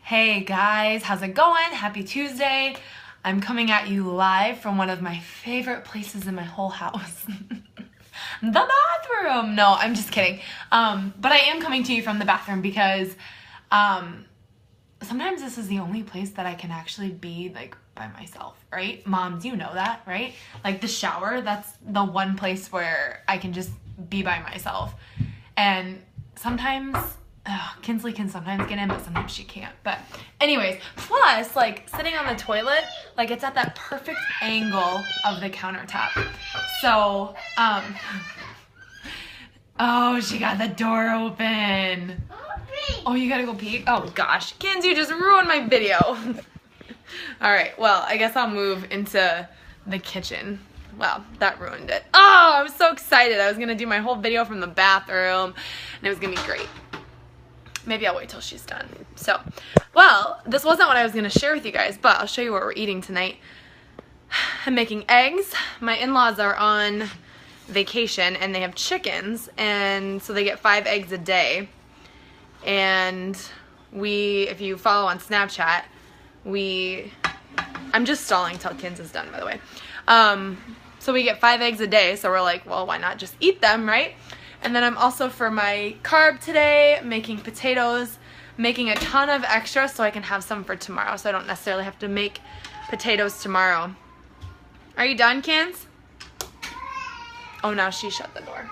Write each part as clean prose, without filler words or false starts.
Hey guys, how's it going? Happy Tuesday. I'm coming at you live from one of my favorite places in my whole house. The bathroom. No, I'm just kidding. But I am coming to you from the bathroom because sometimes this is the only place that I can actually be like by myself, right? Moms, you know that, right? Like the shower, that's the one place where I can just be by myself. And sometimes Kinsley can sometimes get in, but sometimes she can't. But anyways, plus like sitting on the toilet, like it's at that perfect angle of the countertop. So, oh, she got the door open. Oh, you gotta go pee? Oh gosh, Kins, you just ruined my video. All right, well, I guess I'll move into the kitchen. Wow, that ruined it. Oh, I was so excited. I was gonna do my whole video from the bathroom and it was gonna be great. Maybe I'll wait till she's done. So, well, this wasn't what I was gonna share with you guys, but I'll show you what we're eating tonight. I'm making eggs. My in-laws are on vacation and they have chickens, and so they get 5 eggs a day. And if you follow on Snapchat, I'm just stalling till Kins is done, by the way. So we get 5 eggs a day, so we're like, well, why not just eat them, right? And then I'm also, for my carb today, making potatoes, making a ton of extra so I can have some for tomorrow, so I don't necessarily have to make potatoes tomorrow. Are you done, Kins? Oh, now she shut the door.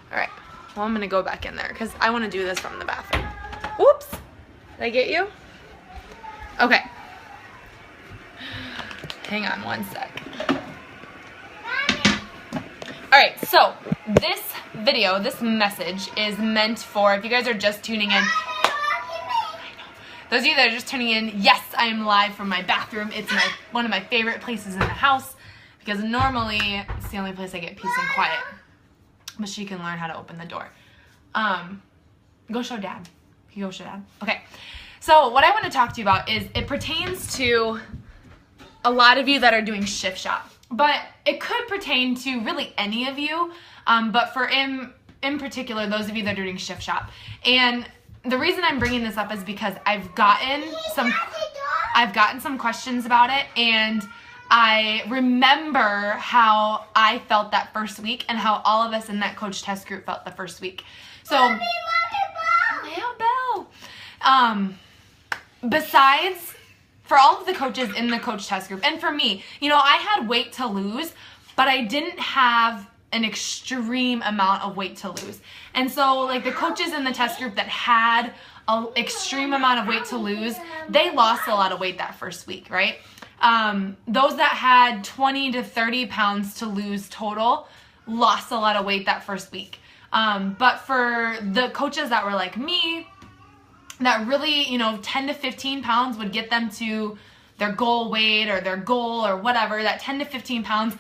All right, well, I'm gonna go back in there because I wanna do this from the bathroom. Whoops, did I get you? Okay. Hang on one sec. All right, so this video, this message is meant for, if you guys are just tuning in, those of you that are just tuning in, yes, I am live from my bathroom. It's one of my favorite places in the house because normally it's the only place I get peace and quiet. But she can learn how to open the door. Go show Dad. Can you go show Dad? Okay. So what I want to talk to you about is, it pertains to a lot of you that are doing shift shop. But it could pertain to really any of you, but for in particular, those of you that are doing shift shop. And the reason I'm bringing this up is because I've gotten some questions about it, and I remember how I felt that first week and how all of us in that coach test group felt the first week. So, besides, for all of the coaches in the coach test group, and for me, you know, I had weight to lose, but I didn't have an extreme amount of weight to lose. And so, like, the coaches in the test group that had an extreme amount of weight to lose, they lost a lot of weight that first week, right? Those that had 20 to 30 pounds to lose total lost a lot of weight that first week. But for the coaches that were like me, that really, you know, 10 to 15 pounds would get them to their goal weight or their goal or whatever, that 10 to 15 pounds,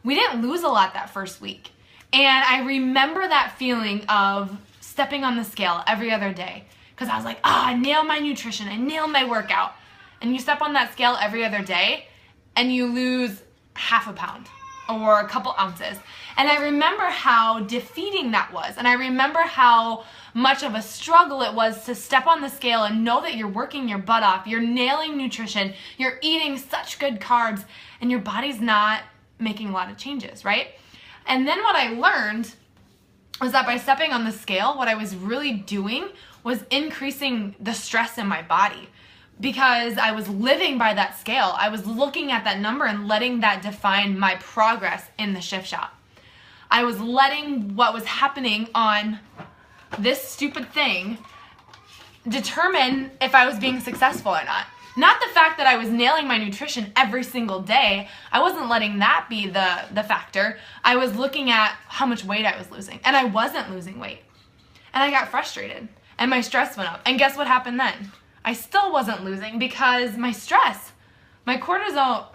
we didn't lose a lot that first week. And I remember that feeling of stepping on the scale every other day, because I was like, I nailed my nutrition, I nailed my workout. And you step on that scale every other day and you lose half a pound or a couple ounces. And I remember how defeating that was. And I remember how much of a struggle it was to step on the scale and know that you're working your butt off, you're nailing nutrition, you're eating such good carbs, and your body's not making a lot of changes, right? And then what I learned was that by stepping on the scale, what I was really doing was increasing the stress in my body, because I was living by that scale. I was looking at that number and letting that define my progress in the shift shop. I was letting what was happening on this stupid thing determine if I was being successful or not. Not the fact that I was nailing my nutrition every single day. I wasn't letting that be the factor. I was looking at how much weight I was losing, and I wasn't losing weight. And I got frustrated, and my stress went up. And guess what happened then? I still wasn't losing because my stress, my cortisol,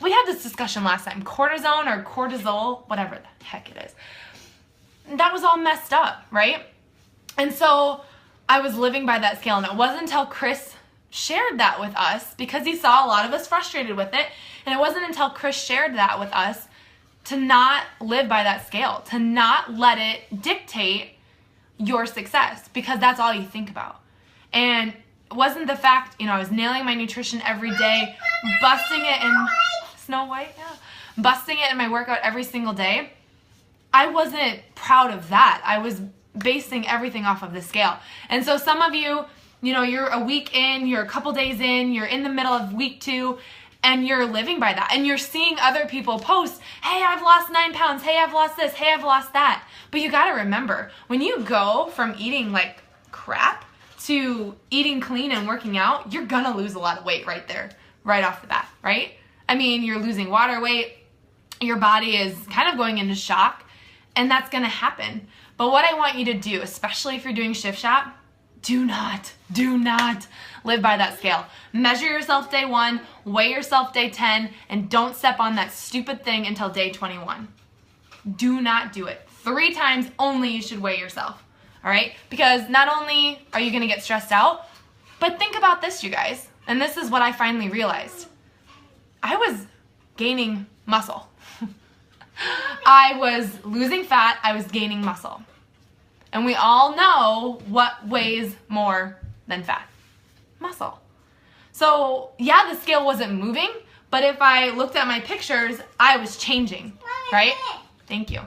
we had this discussion last time, cortisone or cortisol, whatever the heck it is. That was all messed up, right? And so I was living by that scale, and it wasn't until Chris shared that with us, because he saw a lot of us frustrated with it, and it wasn't until Chris shared that with us to not live by that scale, to not let it dictate your success, because that's all you think about. And wasn't the fact, I was nailing my nutrition every day, busting it in Snow White, busting it in my workout every single day. I wasn't proud of that. I was basing everything off of the scale. And so some of you, you're a week in, you're a couple days in, you're in the middle of week 2, and you're living by that. And you're seeing other people post, hey, I've lost 9 pounds. Hey, I've lost this. Hey, I've lost that. But you got to remember, when you go from eating like crap to eating clean and working out, you're going to lose a lot of weight right there, right off the bat, right? I mean, you're losing water weight. Your body is kind of going into shock, and that's going to happen. But what I want you to do, especially if you're doing Shift Shop, do not live by that scale. Measure yourself day 1, weigh yourself day 10, and don't step on that stupid thing until day 21. Do not do it. 3 times only you should weigh yourself, all right? Because not only are you gonna get stressed out, but think about this, you guys, and this is what I finally realized. I was gaining muscle. I was losing fat, I was gaining muscle. And we all know what weighs more than fat. Muscle. So yeah, the scale wasn't moving, but if I looked at my pictures, I was changing, right? Thank you.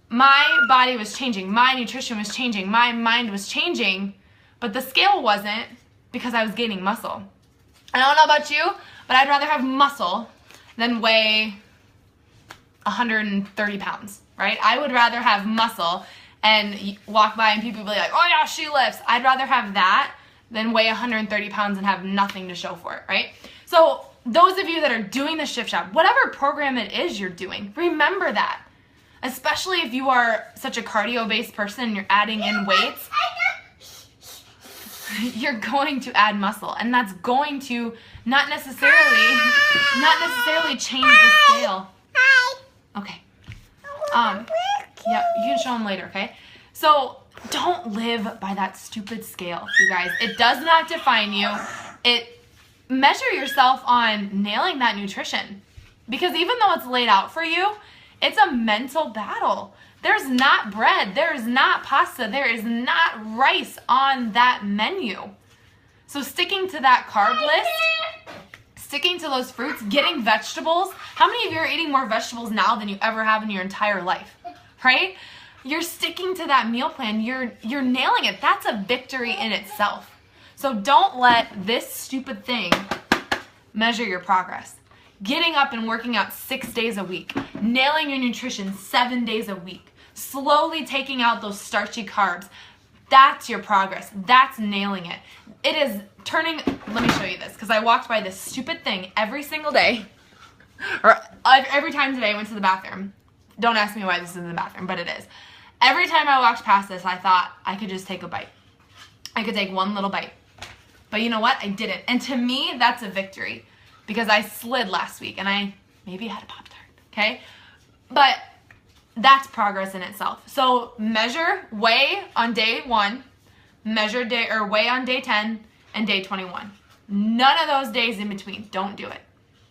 My body was changing, my nutrition was changing, my mind was changing, but the scale wasn't, because I was gaining muscle. I don't know about you, but I'd rather have muscle than weigh 130 pounds, right? I would rather have muscle and walk by and people be like, oh yeah, she lifts. I'd rather have that than weigh 130 pounds and have nothing to show for it, right? So those of you that are doing the Shift Shop, whatever program it is you're doing, remember that. Especially if you are such a cardio-based person and you're adding in weights, you're going to add muscle, and that's going to not necessarily change the scale. Okay. Yeah, you can show them later, okay? So don't live by that stupid scale, you guys. It does not define you. Measure yourself on nailing that nutrition, because even though it's laid out for you, it's a mental battle. There's not bread, there is not pasta, there is not rice on that menu. So sticking to that carb list, sticking to those fruits, getting vegetables. How many of you are eating more vegetables now than you ever have in your entire life, right? You're sticking to that meal plan. You're nailing it. That's a victory in itself. So don't let this stupid thing measure your progress. Getting up and working out 6 days a week, nailing your nutrition 7 days a week, slowly taking out those starchy carbs, that's your progress. That's nailing it. It is turning, let me show you this, because I walked by this stupid thing every single day, or every time today I went to the bathroom. Don't ask me why this is in the bathroom, but it is. Every time I walked past this, I thought I could just take a bite. I could take one little bite. But you know what? I didn't. And to me, that's a victory, because I slid last week and I maybe had a Pop-Tart, okay? But that's progress in itself. So measure, weigh on day 1, weigh on day 10 and day 21. None of those days in between. Don't do it,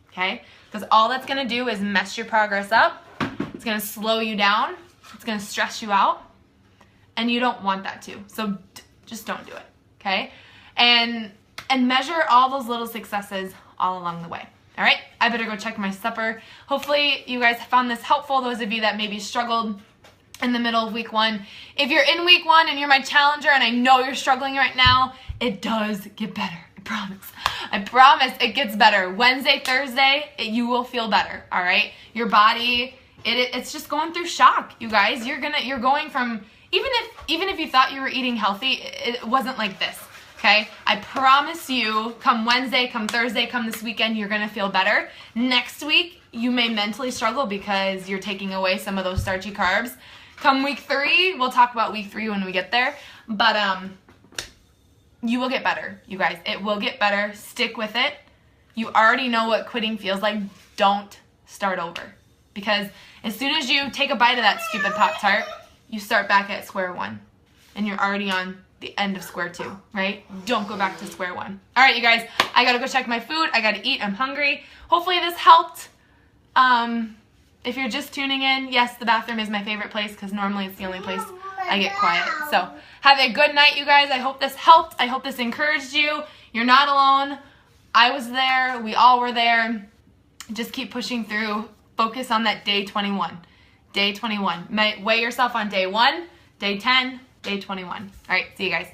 okay? Because all that's gonna do is mess your progress up. It's gonna slow you down. It's gonna stress you out, and you don't want that to. So just don't do it, okay? And measure all those little successes all along the way. All right, I better go check my supper. Hopefully you guys found this helpful, those of you that maybe struggled in the middle of week 1. If you're in week 1 and you're my challenger and I know you're struggling right now, it does get better, I promise. I promise it gets better. Wednesday, Thursday, you will feel better, all right? Your body, it's just going through shock, you guys. You're going from, even if you thought you were eating healthy, it wasn't like this. Okay, I promise you, come Wednesday, come Thursday, come this weekend, you're gonna feel better. Next week, you may mentally struggle because you're taking away some of those starchy carbs. Come week 3, we'll talk about week 3 when we get there, but you will get better, you guys. It will get better. Stick with it. You already know what quitting feels like. Don't start over, because as soon as you take a bite of that stupid Pop-Tart, you start back at square 1, and you're already on the end of square 2, right? Don't go back to square 1. All right, you guys, I gotta go check my food. I gotta eat. I'm hungry. Hopefully this helped. If you're just tuning in, yes, the bathroom is my favorite place, because normally it's the only place I get quiet. So have a good night, you guys. I hope this helped. I hope this encouraged you. You're not alone. I was there. We all were there. Just keep pushing through. Focus on that day 21. Day 21. Weigh yourself on day 1, day 10, day 21. All right, see you guys.